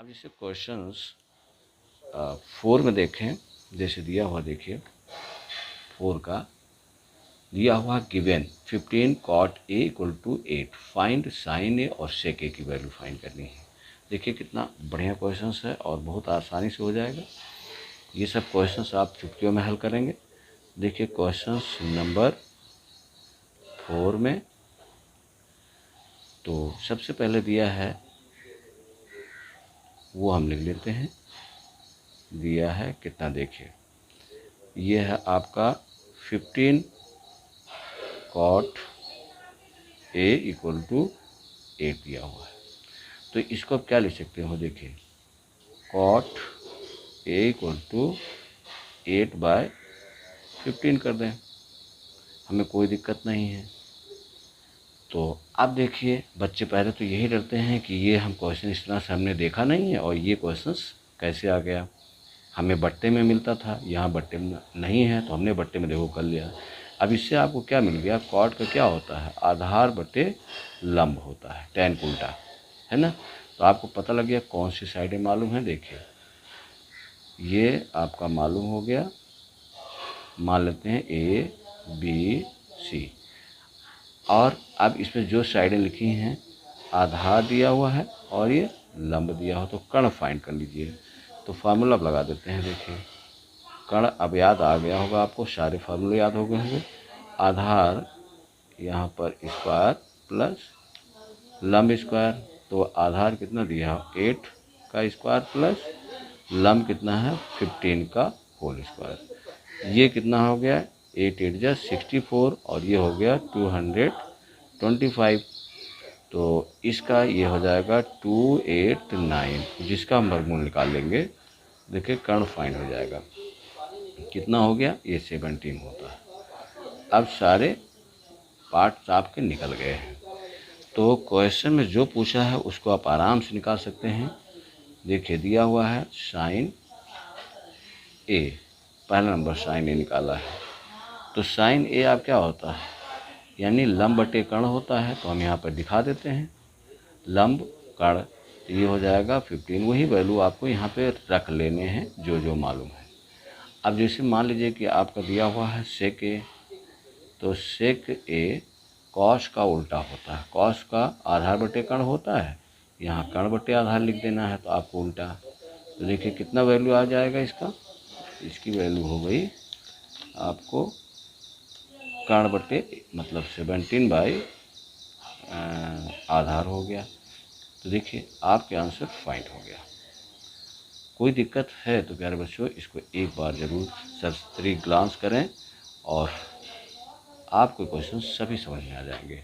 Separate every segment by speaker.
Speaker 1: अब जैसे क्वेश्चंस 4 में देखें, जैसे दिया हुआ देखिए 4 का दिया हुआ given 15 cot a equal to 8, find sine A और सेक ए की वैल्यू फाइंड करनी है। देखिए कितना बढ़िया क्वेश्चंस है और बहुत आसानी से हो जाएगा। ये सब क्वेश्चंस आप चुटकियों में हल करेंगे। देखिए क्वेश्चंस नंबर 4 में तो सबसे पहले दिया है वो हम लिख लेते हैं। दिया है कितना, देखिए ये है आपका 15 cot a इक्वल टू 8 दिया हुआ है। तो इसको अब क्या लिख सकते हो, देखिए cot a इक्वल टू 8/15 कर दें, हमें कोई दिक्कत नहीं है। तो अब देखिए बच्चे पहले तो यही डरते हैं कि ये हम क्वेश्चन इस तरह से हमने देखा नहीं है और ये क्वेश्चंस कैसे आ गया, हमें बट्टे में मिलता था, यहाँ बट्टे में नहीं है तो हमने बट्टे में देखो कर लिया। अब इससे आपको क्या मिल गया, कॉट का क्या होता है, आधार बटे लंब होता है, tan का उल्टा है ना। तो आपको पता लग गया कौन सी साइडें मालूम है। देखिए ये आपका मालूम हो गया, मान लेते हैं A B C, और अब इसमें जो साइडें लिखी हैं आधार दिया हुआ है और ये लंब दिया हुआ, तो कर्ण फाइंड कर लीजिए। तो फार्मूला अब लगा देते हैं। देखिए कर्ण अब याद आ गया होगा आपको, सारे फार्मूले याद हो गए होंगे। आधार यहाँ पर स्क्वायर प्लस लंब स्क्वायर, तो आधार कितना दिया है 8 का स्क्वायर प्लस लंब कितना है 15 का होल स्क्वायर। ये कितना हो गया 8 8 जा 64 और ये हो गया 225। तो इसका ये हो जाएगा 289, जिसका हम वर्गमूल निकाल लेंगे। देखिए कर्ण फाइंड हो जाएगा, कितना हो गया ये 17 होता है। अब सारे पार्ट्स आपके निकल गए हैं। तो क्वेश्चन में जो पूछा है उसको आप आराम से निकाल सकते हैं। देखिए दिया हुआ है साइन ए, पहला नंबर साइन ए निकाला है। तो साइन ए आप क्या होता है, यानी लंब बटे कर्ण होता है। तो हम यहाँ पर दिखा देते हैं लंब कर्ण, ये हो जाएगा 15। वही वैल्यू आपको यहाँ पे रख लेने हैं जो जो मालूम है। अब जैसे मान लीजिए कि आपका दिया हुआ है सेक ए, तो सेक ए कॉस का उल्टा होता है। कॉस का आधार बटे कर्ण होता है, यहाँ कर्ण बटे आधार लिख देना है तो आपको उल्टा। तो देखिए कितना वैल्यू आ जाएगा इसका, इसकी वैल्यू हो गई आपको कर्ण बटे मतलब 17 आधार हो गया। तो देखिए आपके आंसर फाइंड हो गया। कोई दिक्कत है तो प्यारे बच्चों इसको एक बार ज़रूर सरसरी ग्लांस करें और आपको क्वेश्चन सभी समझ में आ जाएंगे।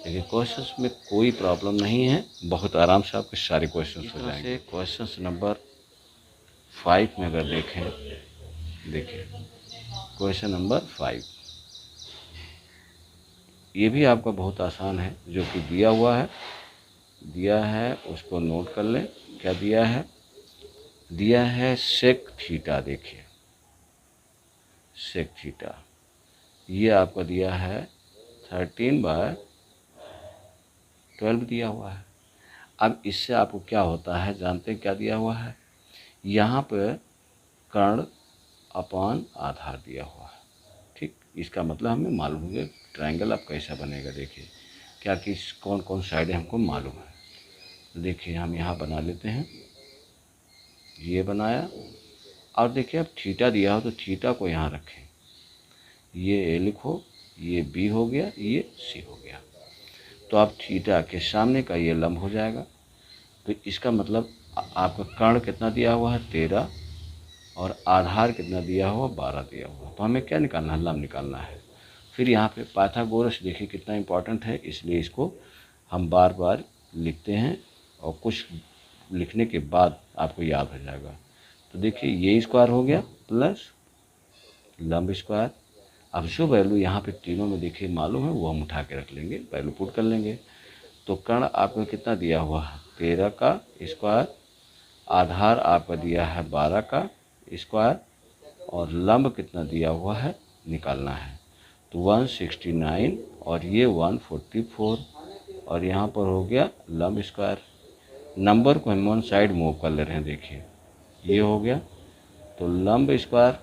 Speaker 1: देखिए क्वेश्चंस में कोई प्रॉब्लम नहीं है, बहुत आराम से आपके सारे क्वेश्चंस हो जाएंगे। क्वेश्चंस नंबर 5 में अगर देखें, देखिए क्वेश्चन नंबर 5 ये भी आपका बहुत आसान है, जो कि दिया है उसको नोट कर लें। क्या दिया है सेक थीटा। देखिए सेक थीटा ये आपका दिया है 13/12 दिया हुआ है। अब इससे आपको क्या होता है जानते हैं, क्या दिया हुआ है, यहाँ पर कर्ण अपान आधार दिया हुआ है। ठीक, इसका मतलब हमें मालूम है ट्रायंगल अब कैसा बनेगा। देखिए क्या किस कौन कौन साइडें हमको मालूम है। तो देखिए हम यहाँ बना लेते हैं, ये बनाया, और देखिए अब थीटा दिया हो तो थीटा को यहाँ रखें, ये ए लिखो, ये बी हो गया, ये सी हो गया। तो अब थीटा के सामने का ये लंब हो जाएगा। तो इसका मतलब आपका कर्ण कितना दिया हुआ है 13 और आधार कितना दिया हुआ 12 दिया हुआ। तो हमें क्या निकालना है, लंब निकालना है। फिर यहाँ पे पाइथागोरस देखिए कितना इम्पोर्टेंट है, इसलिए इसको हम बार बार लिखते हैं और कुछ लिखने के बाद आपको याद हो जाएगा। तो देखिए ये स्क्वायर हो गया प्लस लंब स्क्वायर। अब जो वैल्यू यहाँ पे तीनों में देखिए मालूम है वो हम उठा के रख लेंगे, वैल्यू पुट कर लेंगे। तो कर्ण आपको कितना दिया हुआ है 13 का स्क्वायर, आधार आपका दिया है 12 का स्क्वायर, और लंब कितना दिया हुआ है निकालना है। तो 169 और ये 144, और यहाँ पर हो गया लंब स्क्वायर। नंबर को हम वन साइड मूव कर ले रहे हैं। देखिए ये हो गया, तो लंब स्क्वायर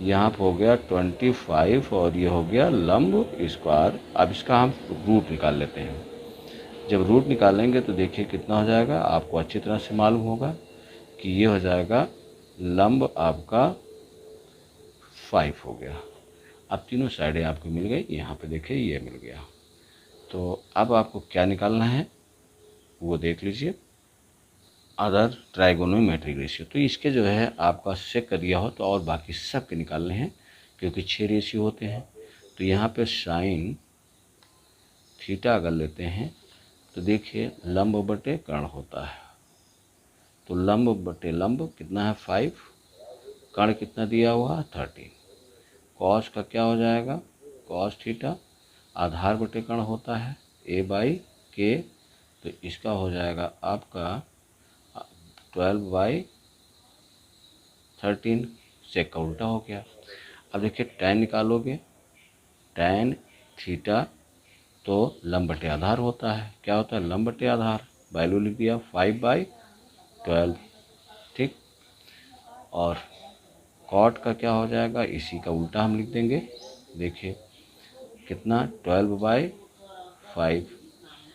Speaker 1: यहाँ पर हो गया 25 और ये हो गया लंब स्क्वायर। अब इसका हम रूट निकाल लेते हैं। जब रूट निकालेंगे तो देखिए कितना हो जाएगा, आपको अच्छी तरह से मालूम होगा कि ये हो जाएगा लंब आपका 5 हो गया। अब तीनों साइडें आपको मिल गई, यहाँ पे देखिए ये मिल गया। तो अब आपको क्या निकालना है वो देख लीजिए, अदर ट्राइगोनोमेट्रिक रेशियो। तो इसके जो है आपका चेक कर दिया हो तो और बाकी सब के निकालने हैं, क्योंकि 6 रेशियो होते हैं। तो यहाँ पे साइन थीटा अगर लेते हैं तो देखिए लंब बटे कर्ण होता है, तो लंब बटे लंब कितना है 5, कर्ण कितना दिया हुआ है 13। कॉस का क्या हो जाएगा, कॉस थीटा आधार बटे कर्ण होता है a/k, तो इसका हो जाएगा आपका 12/13। सेक का उल्टा हो गया। अब देखिए tan निकालोगे, tan थीटा तो लंब बटे आधार होता है, क्या होता है लंब बटे आधार, वैल्यू लिख दिया 5/12, ठीक। और कॉट का क्या हो जाएगा, इसी का उल्टा हम लिख देंगे। देखिए कितना 12/5,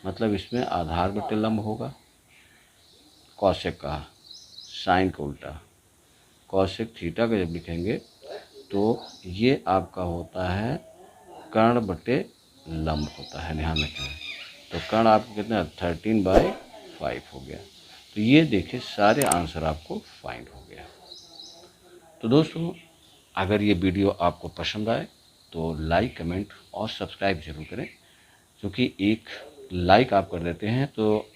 Speaker 1: मतलब इसमें आधार बटे लंब होगा। कॉसेक का साइन का उल्टा, कॉसेक थीटा का जब लिखेंगे तो ये आपका होता है कर्ण बटे लंब होता है, ध्यान रखें। तो कर्ण आपको कितना 13/5 हो गया। तो ये देखिए सारे आंसर आपको फाइंड हो गया। तो दोस्तों अगर ये वीडियो आपको पसंद आए तो लाइक, कमेंट और सब्सक्राइब जरूर करें, क्योंकि एक लाइक आप कर देते हैं तो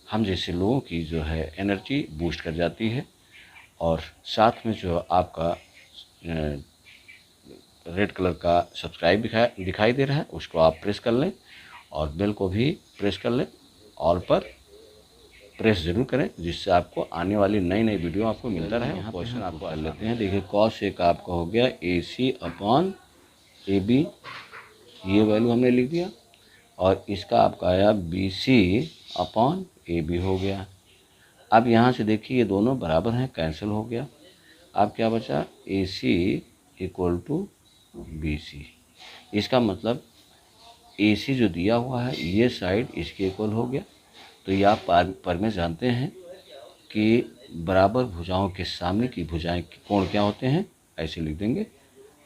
Speaker 1: हम जैसे लोगों की जो है एनर्जी बूस्ट कर जाती है। और साथ में जो आपका रेड कलर का सब्सक्राइब दिखाई दे रहा है उसको आप प्रेस कर लें, और बेल को भी प्रेस कर लें, ऑल पर प्रेस जरूर करें, जिससे आपको आने वाली नई नई वीडियो आपको मिलता रहे। यहाँ क्वेश्चन आपको कर लेते हैं। देखिए cos एक आपका हो गया AC/AB, ये वैल्यू हमने लिख दिया, और इसका आपका आया BC/AB हो गया। अब यहाँ से देखिए ये दोनों बराबर हैं, कैंसिल हो गया। अब क्या बचा AC = BC। इसका मतलब AC जो दिया हुआ है ये साइड इसके इक्वल हो गया। तो ये आप पर में जानते हैं कि बराबर भुजाओं के सामने की भुजाएं कोण क्या होते हैं, ऐसे लिख देंगे,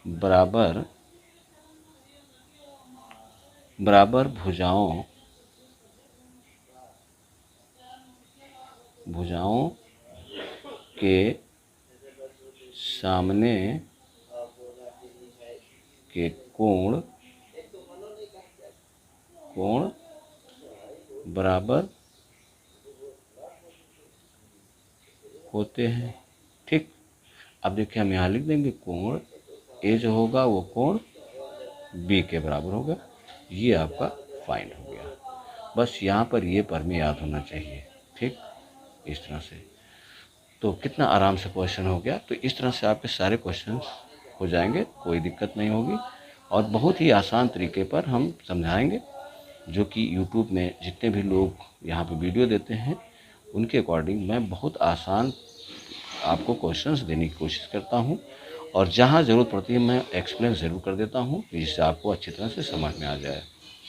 Speaker 1: बराबर भुजाओं के सामने के कोण बराबर होते हैं, ठीक। अब देखिए हम यहाँ लिख देंगे कोण ए जो होगा वो कोण बी के बराबर होगा। ये आपका फाइंड हो गया। बस यहाँ पर ये पर में याद होना चाहिए, ठीक, इस तरह से। तो कितना आराम से क्वेश्चन हो गया। तो इस तरह से आपके सारे क्वेश्चन हो जाएंगे, कोई दिक्कत नहीं होगी, और बहुत ही आसान तरीके पर हम समझाएंगे, जो कि YouTube में जितने भी लोग यहाँ पे वीडियो देते हैं उनके अकॉर्डिंग मैं बहुत आसान आपको क्वेश्चंस देने की कोशिश करता हूँ, और जहाँ ज़रूरत पड़ती है मैं एक्सप्लेन ज़रूर कर देता हूँ, जिससे आपको अच्छी तरह से समझ में आ जाए।